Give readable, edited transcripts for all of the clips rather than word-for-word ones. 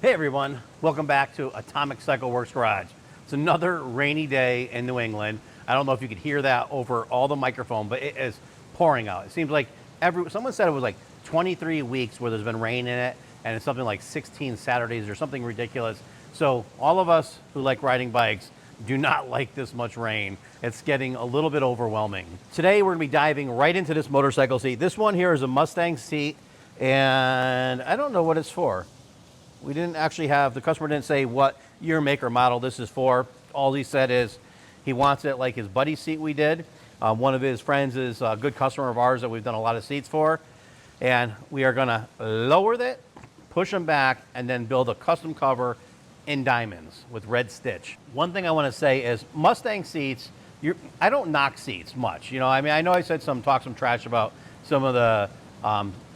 Hey everyone, welcome back to Atomic Cycle Works Garage. It's another rainy day in New England. I don't know if you could hear that over all the microphone, but it is pouring out. It seems like someone said it was like 23 weeks where there's been rain in it, and it's something like 16 Saturdays or something ridiculous. So all of us who like riding bikes do not like this much rain. It's getting a little bit overwhelming. Today we're gonna be diving right into this motorcycle seat. This one here is a Mustang seat, and I don't know what it's for. We didn't actually have, the customer didn't say what year, make, or model this is for. All he said is he wants it like his buddy seat we did. One of his friends is a good customer of ours that we've done a lot of seats for. And we are gonna lower it, push them back, and then build a custom cover in diamonds with red stitch. One thing I wanna say is Mustang seats, I don't knock seats much. You know, I mean, I know I said talk some trash about some of the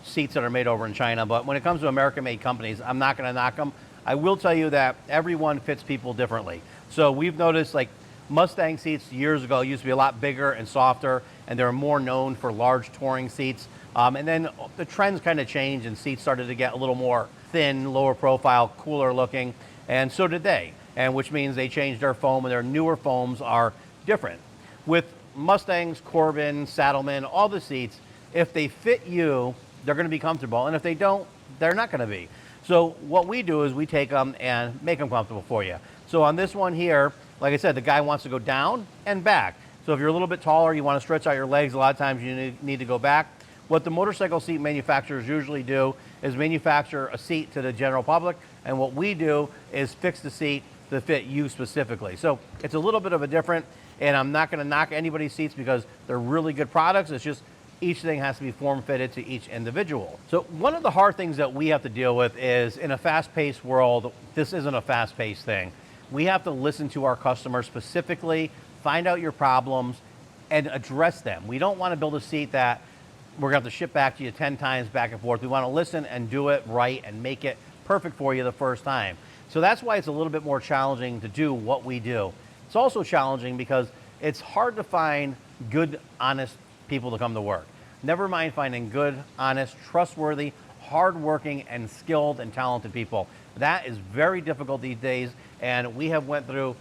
seats that are made over in China, but when it comes to American-made companies, I'm not gonna knock them. I will tell you that everyone fits people differently. So we've noticed like Mustang seats years ago used to be a lot bigger and softer, and they're more known for large touring seats. And then the trends kind of changed and seats started to get a little more thin, lower profile, cooler looking, and so did they. And which means they changed their foam, and their newer foams are different. With Mustangs, Corbin, Saddlemen, all the seats, if they fit you, they're gonna be comfortable, and if they don't, they're not gonna be. So what we do is we take them and make them comfortable for you. So on this one here, like I said, the guy wants to go down and back. So if you're a little bit taller, you wanna stretch out your legs, a lot of times you need to go back. What the motorcycle seat manufacturers usually do is manufacture a seat to the general public, and what we do is fix the seat to fit you specifically. So it's a little bit of a different, and I'm not gonna knock anybody's seats because they're really good products. It's just each thing has to be form fitted to each individual. So one of the hard things that we have to deal with is in a fast-paced world, this isn't a fast-paced thing. We have to listen to our customers specifically, find out your problems, and address them. We don't want to build a seat that we're going to have to ship back to you 10 times back and forth. We want to listen and do it right and make it perfect for you the first time. So that's why it's a little bit more challenging to do what we do. It's also challenging because it's hard to find good, honest people to come to work. Never mind finding good, honest, trustworthy, hardworking, and skilled and talented people. That is very difficult these days, and we have went through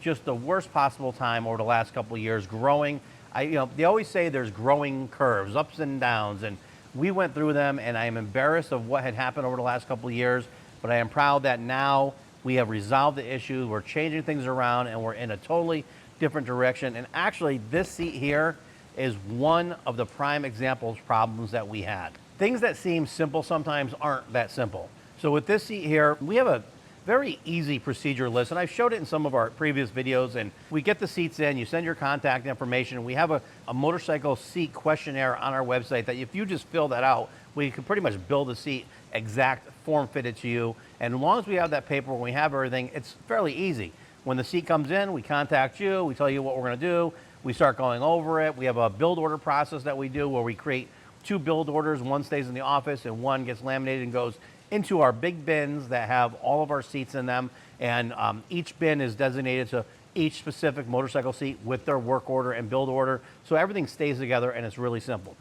just the worst possible time over the last couple of years growing. They always say there's growing curves, ups and downs, and we went through them, and I am embarrassed of what had happened over the last couple of years, but I am proud that now we have resolved the issues, we're changing things around, and we're in a totally different direction. And actually, this seat here is one of the prime examples problems that we had. Things that seem simple sometimes aren't that simple. So with this seat here, we have a very easy procedure list, and I've showed it in some of our previous videos, and we get the seats in, you send your contact information, we have a motorcycle seat questionnaire on our website that if you just fill that out, we can pretty much build a seat exact form fitted to you. And as long as we have that paper, when we have everything, it's fairly easy. When the seat comes in, we contact you, we tell you what we're gonna do, we start going over it. We have a build order process that we do where we create 2 build orders. One stays in the office and one gets laminated and goes into our big bins that have all of our seats in them. And each bin is designated to each specific motorcycle seat with their work order and build order. So everything stays together and it's really simple.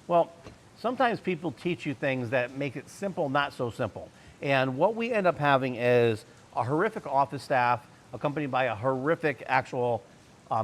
Well, sometimes people teach you things that make it simple, not so simple. And what we end up having is a horrific office staff accompanied by a horrific actual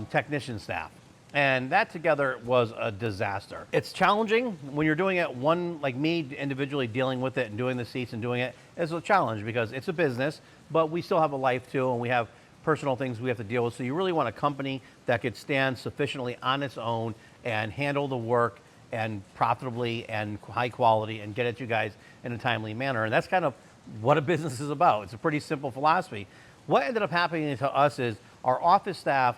technician staff. And that together was a disaster. It's challenging when you're doing it, one like me individually dealing with it and doing the seats and doing it is a challenge because it's a business, but we still have a life too, and we have personal things we have to deal with. So you really want a company that could stand sufficiently on its own and handle the work and profitably and high quality and get it to you guys in a timely manner. And that's kind of what a business is about. It's a pretty simple philosophy. What ended up happening to us is our office staff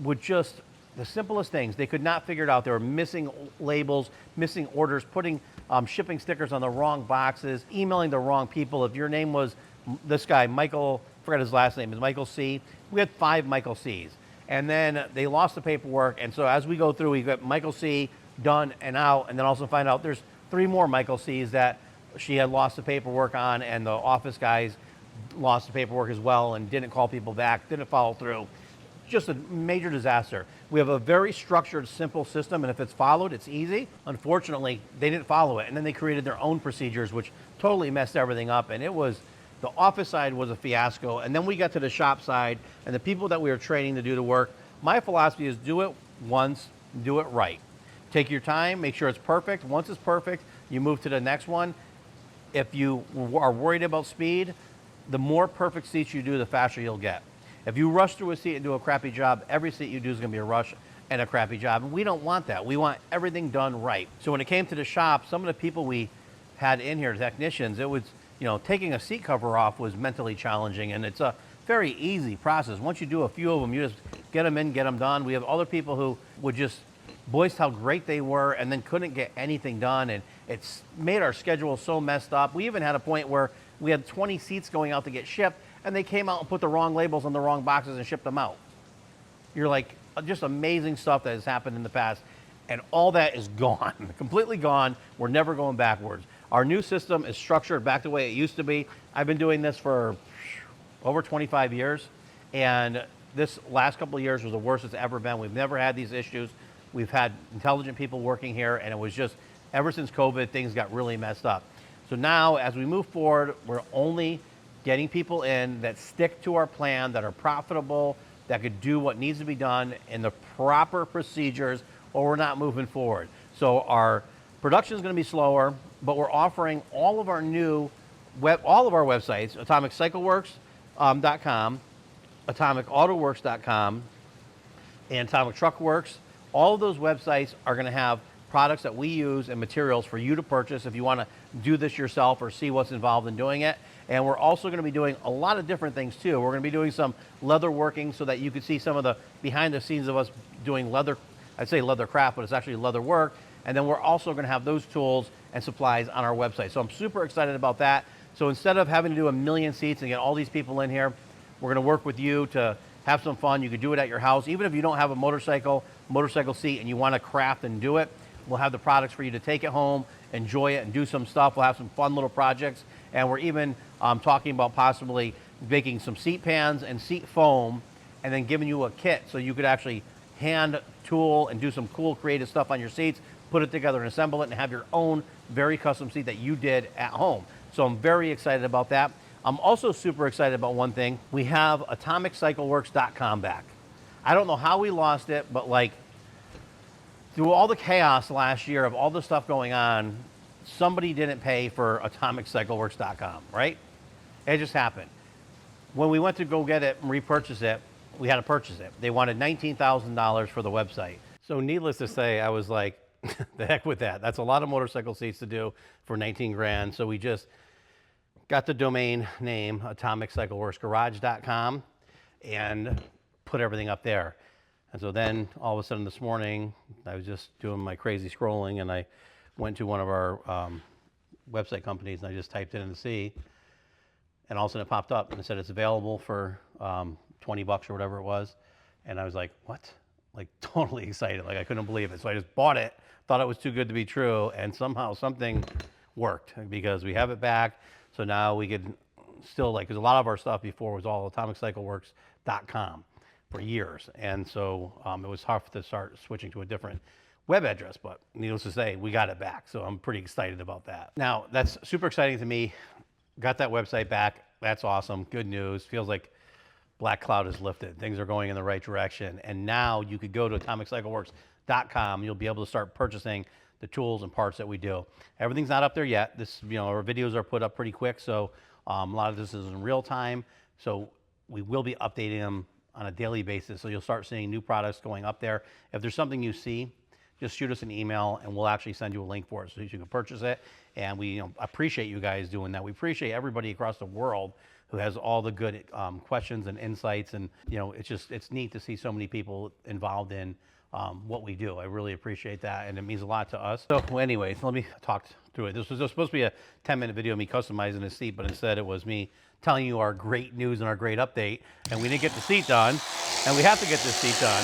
would just, the simplest things, they could not figure it out. They were missing labels, missing orders, putting shipping stickers on the wrong boxes, emailing the wrong people. If your name was this guy, Michael, forget his last name, is Michael C. We had 5 Michael C's. And then they lost the paperwork. And so as we go through, we got Michael C done and out, and then also find out there's 3 more Michael C's that she had lost the paperwork on, and the office guys lost the paperwork as well and didn't call people back, didn't follow through. Just a major disaster. We have a very structured, simple system, and if it's followed, it's easy. Unfortunately, they didn't follow it, and then they created their own procedures, which totally messed everything up, and it was The office side was a fiasco, and then we got to the shop side, and the people that we were training to do the work, my philosophy is do it once, do it right. Take your time, make sure it's perfect. Once it's perfect, you move to the next one. If you are worried about speed, the more perfect seats you do, the faster you'll get. If you rush through a seat and do a crappy job, every seat you do is gonna be a rush and a crappy job, and we don't want that. We want everything done right. So when it came to the shop, some of the people we had in here, technicians, it was, taking a seat cover off was mentally challenging, and it's a very easy process. Once you do a few of them, you just get them in, get them done. We have other people who would just voice how great they were and then couldn't get anything done, and it's made our schedule so messed up. We even had a point where we had 20 seats going out to get shipped, and they came out and put the wrong labels on the wrong boxes and shipped them out. You're like, just amazing stuff that has happened in the past, and all that is gone, completely gone. We're never going backwards. Our new system is structured back the way it used to be. I've been doing this for over 25 years, and this last couple of years was the worst it's ever been. We've never had these issues. We've had intelligent people working here, and it was just, ever since COVID, things got really messed up. So now, as we move forward, we're only getting people in that stick to our plan, that are profitable, that could do what needs to be done in the proper procedures, or we're not moving forward. So our production is going to be slower, but we're offering all of our new all of our websites, AtomicCycleWorks.com, AtomicAutoWorks.com, and Atomic Truck Works. All of those websites are going to have products that we use and materials for you to purchase if you want to do this yourself or see what's involved in doing it. And we're also going to be doing a lot of different things too. We're going to be doing some leather working so that you can see some of the behind the scenes of us doing leather. I'd say leather craft, but it's actually leather work. And then we're also going to have those tools and supplies on our website. So I'm super excited about that. So instead of having to do a million seats and get all these people in here, we're going to work with you to have some fun. You can do it at your house. Even if you don't have a motorcycle seat and you want to craft and do it, we'll have the products for you to take it home, enjoy it, and do some stuff. We'll have some fun little projects. And we're even talking about possibly making some seat pans and seat foam and then giving you a kit so you could actually hand tool and do some cool creative stuff on your seats, put it together and assemble it, and have your own very custom seat that you did at home. So I'm very excited about that. I'm also super excited about one thing. We have AtomicCycleWorks.com back. I don't know how we lost it, but like through all the chaos last year of all the stuff going on, somebody didn't pay for AtomicCycleWorks.com, right? It just happened. When we went to go get it and repurchase it, we had to purchase it. They wanted $19,000 for the website. So needless to say, I was like, the heck with that. That's a lot of motorcycle seats to do for 19 grand. So we just got the domain name, AtomicCycleWorksGarage.com, and put everything up there. And so then all of a sudden this morning, I was just doing my crazy scrolling, and I went to one of our website companies, and I just typed it in to see, and all of a sudden it popped up and it said it's available for 20 bucks or whatever it was. And I was like, what? Like totally excited, like I couldn't believe it. So I just bought it, thought it was too good to be true, and somehow something worked because we have it back. So now we could still, like, because a lot of our stuff before was all AtomicCycleWorks.com for years. And so it was hard to start switching to a different web address, but needless to say, we got it back. So I'm pretty excited about that. Now, that's super exciting to me. Got that website back. That's awesome. Good news. Feels like black cloud is lifted. Things are going in the right direction. And now you could go to AtomicCycleWorks.com. You'll be able to start purchasing the tools and parts that we do. Everything's not up there yet. This, our videos are put up pretty quick, so a lot of this is in real time. So we will be updating them on a daily basis. So you'll start seeing new products going up there. If there's something you see, just shoot us an email and we'll actually send you a link for it so you can purchase it. And we appreciate you guys doing that. We appreciate everybody across the world who has all the good questions and insights. And it's neat to see so many people involved in what we do. I really appreciate that, and it means a lot to us. So anyways, let me talk through it. This was supposed to be a 10-minute video of me customizing the seat, but instead it was me telling you our great news and our great update, and we didn't get the seat done, and we have to get this seat done.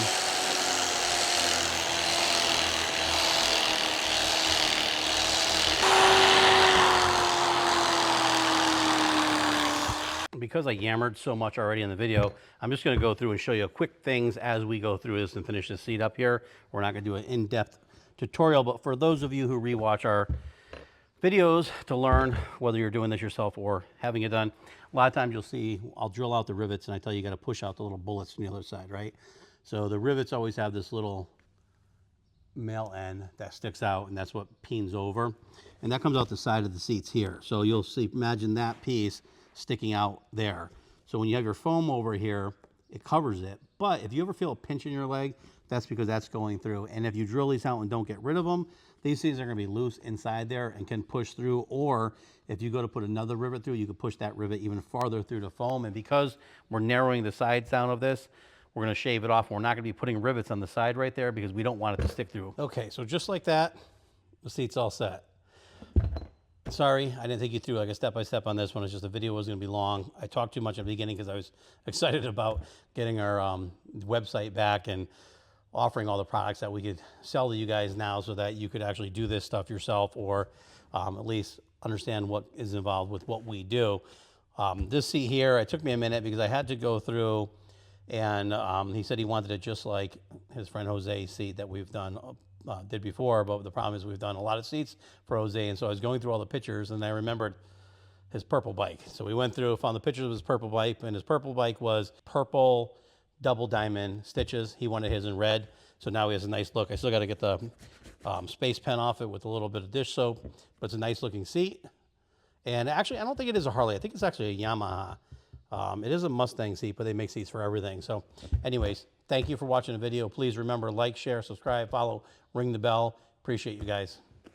Because I yammered so much already in the video, I'm just going to go through and show you quick things as we go through this and finish this seat up here. We're not going to do an in-depth tutorial, but for those of you who rewatch our videos to learn whether you're doing this yourself or having it done. A lot of times you'll see, I'll drill out the rivets and I tell you, you got to push out the little bullets from the other side, right? So the rivets always have this little male end that sticks out, and that's what peens over. And that comes out the side of the seats here. So you'll see, imagine that piece sticking out there. So when you have your foam over here, it covers it. But if you ever feel a pinch in your leg, that's because that's going through. And if you drill these out and don't get rid of them, these things are going to be loose inside there and can push through. Or if you go to put another rivet through, you can push that rivet even farther through the foam. And because we're narrowing the sides down of this, we're going to shave it off. We're not going to be putting rivets on the side right there because we don't want it to stick through. Okay, so just like that, the seat's all set. Sorry, I didn't take you through like a step-by-step on this one. It's just the video was going to be long. I talked too much at the beginning because I was excited about getting our website back and offering all the products that we could sell to you guys now so that you could actually do this stuff yourself, or at least understand what is involved with what we do. This seat here, it took me a minute because I had to go through, and he said he wanted it just like his friend Jose's seat that we've did before, but the problem is we've done a lot of seats for Jose, and so I was going through all the pictures and I remembered his purple bike. So we went through, found the pictures of his purple bike, and his purple bike was purple double diamond stitches. He wanted his in red, so now he has a nice look. I still got to get the space pen off it with a little bit of dish soap, but it's a nice looking seat. And actually, I don't think it is a Harley. I think it's actually a Yamaha. It is a Mustang seat, but they make seats for everything. So anyways, thank you for watching the video. Please remember, like, share, subscribe, follow, ring the bell. Appreciate you guys.